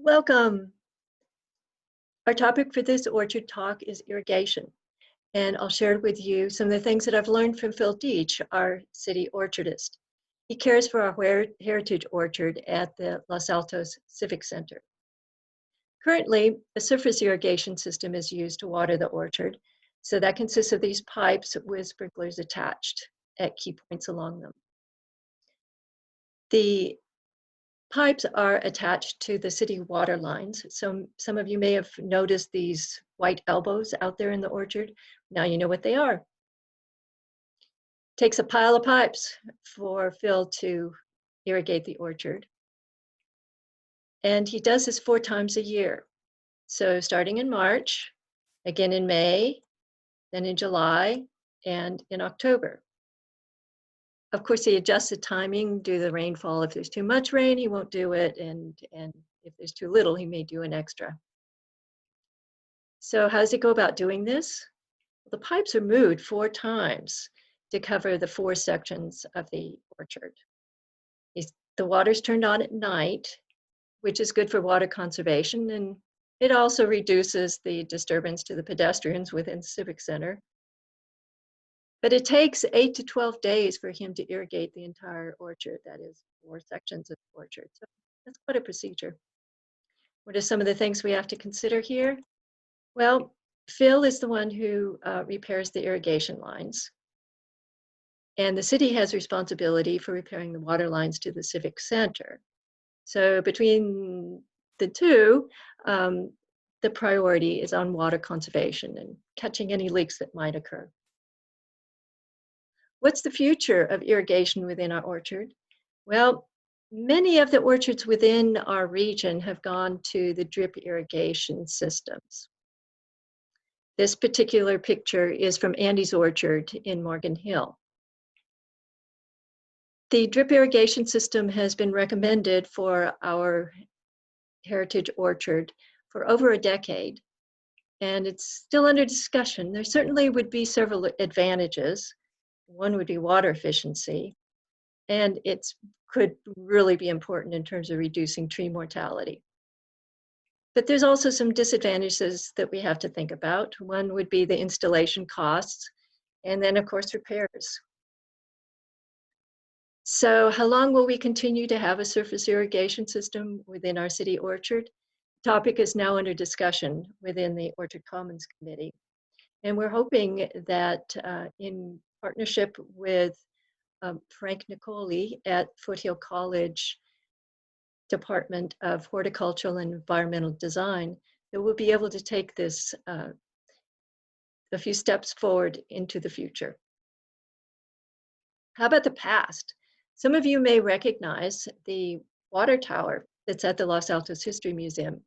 Welcome. Our topic for this orchard talk is irrigation, and I'll share with you some of the things that I've learned from Phil Deach, our city orchardist. He cares for our heritage orchard at the Los Altos Civic Center. Currently, a surface irrigation system is used to water the orchard, so that consists of these pipes with sprinklers attached at key points along them. The pipes are attached to the city water lines. So some of you may have noticed these white elbows out there in the orchard. Now you know what they are. Takes a pile of pipes for Phil to irrigate the orchard. And he does this 4 times a year. So starting in March, again in May, then in July, and in October. Of course, he adjusts the timing due to the rainfall. If there's too much rain, he won't do it. And if there's too little, he may do an extra. So how does he go about doing this? The pipes are moved 4 times to cover the 4 sections of the orchard. The water's turned on at night, which is good for water conservation. And it also reduces the disturbance to the pedestrians within the Civic Center. But it takes 8 to 12 days for him to irrigate the entire orchard, that is 4 sections of the orchard. So that's quite a procedure. What are some of the things we have to consider here? Well, Phil is the one who repairs the irrigation lines. And the city has responsibility for repairing the water lines to the Civic Center. So between the two, the priority is on water conservation and catching any leaks that might occur. What's the future of irrigation within our orchard? Well, many of the orchards within our region have gone to the drip irrigation systems. This particular picture is from Andy's orchard in Morgan Hill. The drip irrigation system has been recommended for our heritage orchard for over a decade, and it's still under discussion. There certainly would be several advantages. One would be water efficiency, and it could really be important in terms of reducing tree mortality. But there's also some disadvantages that we have to think about. One would be the installation costs, and then of course repairs. So how long will we continue to have a surface irrigation system within our city orchard? The topic is now under discussion within the Orchard Commons Committee. And we're hoping that in partnership with Frank Nicoli at Foothill College Department of Horticultural and Environmental Design, that we'll be able to take this a few steps forward into the future. How about the past? Some of you may recognize the water tower that's at the Los Altos History Museum.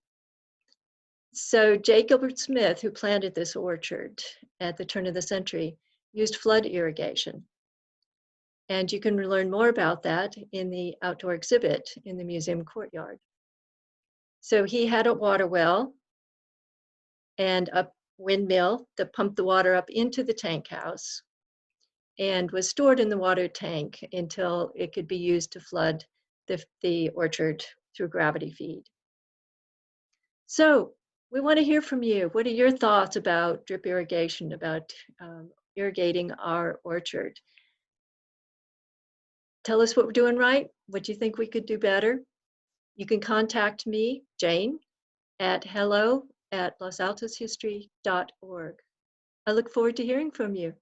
So J. Gilbert Smith, who planted this orchard at the turn of the century, used flood irrigation. And you can learn more about that in the outdoor exhibit in the museum courtyard. So he had a water well and a windmill that pumped the water up into the tank house and was stored in the water tank until it could be used to flood the orchard through gravity feed. So we want to hear from you. What are your thoughts about drip irrigation, about irrigating our orchard? Tell us what we're doing right, what you think we could do better. You can contact me, Jane, at hello@losaltoshistory.org. I look forward to hearing from you.